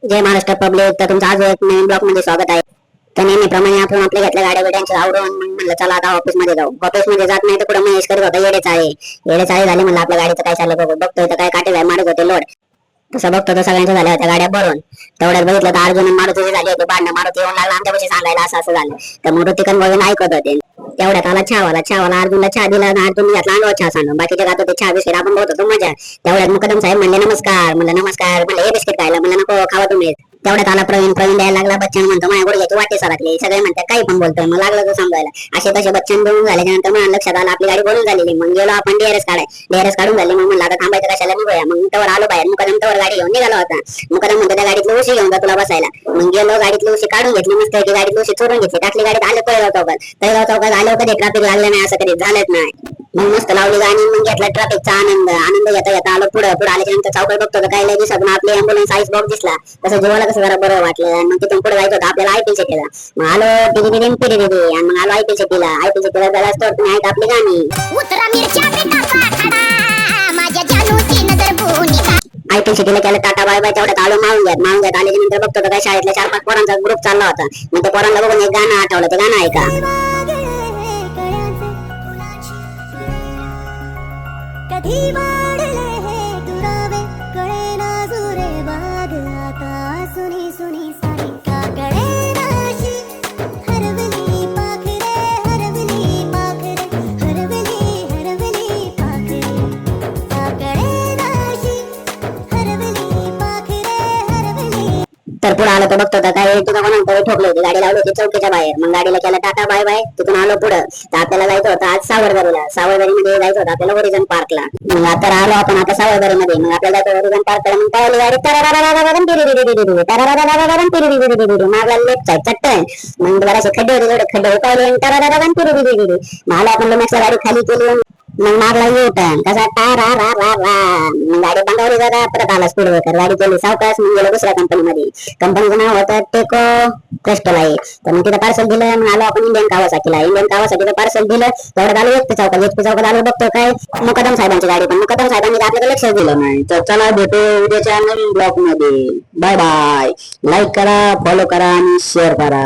जय Maharashtra public. तर तुमचं आज एक नवीन ब्लॉग मध्ये स्वागत आहे. तर नेहमीप्रमाणे आपण आपल्या घेतल्या गाड्या बिड्यांचे आवडून म्हणलं चला आता ऑफिस मध्ये जाऊ. ऑफिस मध्ये जात नाही तर कुठं महेश करत होता येडे चाळे झाले. म्हणलं आपल्या गाडीचं काय चाललं बघू. बघतोय तर काय काटे मारत होते लोड. तसं बघतो तर सगळ्यांच्या झाल्या होत्या गाड्या भरून. तेवढ्यात बघितलं तर अर्जुन मारुती झाली होती भांडणं. मारुती येऊन लागला आमच्या पैसे सांगायला असं असं झालं. तर मारुतीकन बघून ऐकत होते. तेवढ्यात आला चहावाला अर्जुनला चहा दिला आणि अर्जुन घेतला आणला चहा सांगून. बाकीच्या गात होते चहा बिस्किट आपण बघत होतो मजा. तेवढ्यात मुकदम साहेब म्हणले नमस्कार. म्हणलं नमस्कार. म्हणलं हे बिस्किट खायला. म्हणलं नको खावा तुम्ही. तेवढ्यात आला प्रवीण द्यायला लागला. बच्चन म्हणतो माझ्या गुडघ्याची वाटे सरकली. सगळे म्हणतात काही पण बोलतोय. मग लागलं तो समजायला. असे तसे बच्चन बोलून झाल्याच्या नंतर मला लक्षात आलं आपली गाडी बोलून झालेली. मग गेलो आपण डीआरएस काढून झाली. मग म्हणलं आता थांबायचं कशाला निघूया. मग तवर आलो बाहेर. मुकदम तवर गाडी घेऊन निघाला होता. मुकदम म्हणतो त्या गाडीतली उशी घेऊन जा तुला बसायला. मग गेलो गाडीतली उशी काढून घेतली. मस्त गाडीतली उशी चोरून घेतली. टाकली गाडीत. आले तळेगाव चौकात आलो. कधी ट्रॅफिक लागलं नाही असं कधी झालंच नाही. मग मस्त लावली गाणी. मग घेतला ट्रॅफिकचा आनंद घेता आलो पुढे आल्याच्या नंतर चौकात बघतो तर काय लय दिसत ना आपली अँब्युलन्स आईस बॉक्स दिसला. तसं जीवाला कसं जरा बरं वाटलं. मग तिथून पुढे जायचं होतं आपल्याला आयपी सिटीला. मग आलो टिरी आणि मग आलो आयपी सिटीला जायला तर तुम्ही ऐका आपली गाणी. आयपी सिटीला केलं टाटा बाय बाय. तेवढ्यात आलो माळून आल्याच्या नंतर बघतो तर काय शाळेतल्या 4-5 पोरांचा ग्रुप चालला होता. मग त्या पोरांना बघून एक गाणं आठवलं. ते गाणं ऐका. कधी वाढले हे दुरावे कळे ना जुरे बाग आता सुनी सुनी सारी का कळे नाशी हरवली पाखरे हरवली पाखरे का कळे नाशी हरवली पाखरे. तर पुढे आलो तर बघतो तर काय तुझा कोणाला ठोकली होती. गाडी लावली होती चौकीच्या बाहेर. मग गाडीला केलं टाटा बाय बाय. तिथून आलो पुढं तर आपल्याला जायचं होतं आज सावरदरीमध्ये जायचं होतं आपल्याला ओरिजन पार्कला. मग आता आलो आपण आता सावरदरीमध्ये. मग आपल्याला जायचं ओरिजन पार्कला. मग काय गाडी मागला लेफ्ट साईड चट्टन. मग बराचसे खड्डे होते खड्डे उपावले. मग आलो आपण लोमॅक्सला गाडी खाली केली. मग मारला युटर्न कसा मग गाडी बंगावली जरा परत आला स्पीड ब्रेकर. गाडी केली सावकाश. मग गेलो दुसऱ्या कंपनीमध्ये. कंपनीचं नाव होतं टेको क्रिस्टलाइट. तर मग तिथं पार्सल दिलं. मग आलो आपण इंडियन कावासाकीला पार्सल दिलं. तेवढं आलो एचपी चौकात आलो. बघतो काय मुकदम साहेबांची गाडी. पण मुकदम साहेबांनी आपल्याला लक्ष दिलं नाही. तर चला भेटू उद्याच्या नवीन ब्लॉग मध्ये. Bye bye. लाईक करा, फॉलो करा आणि शेअर करा.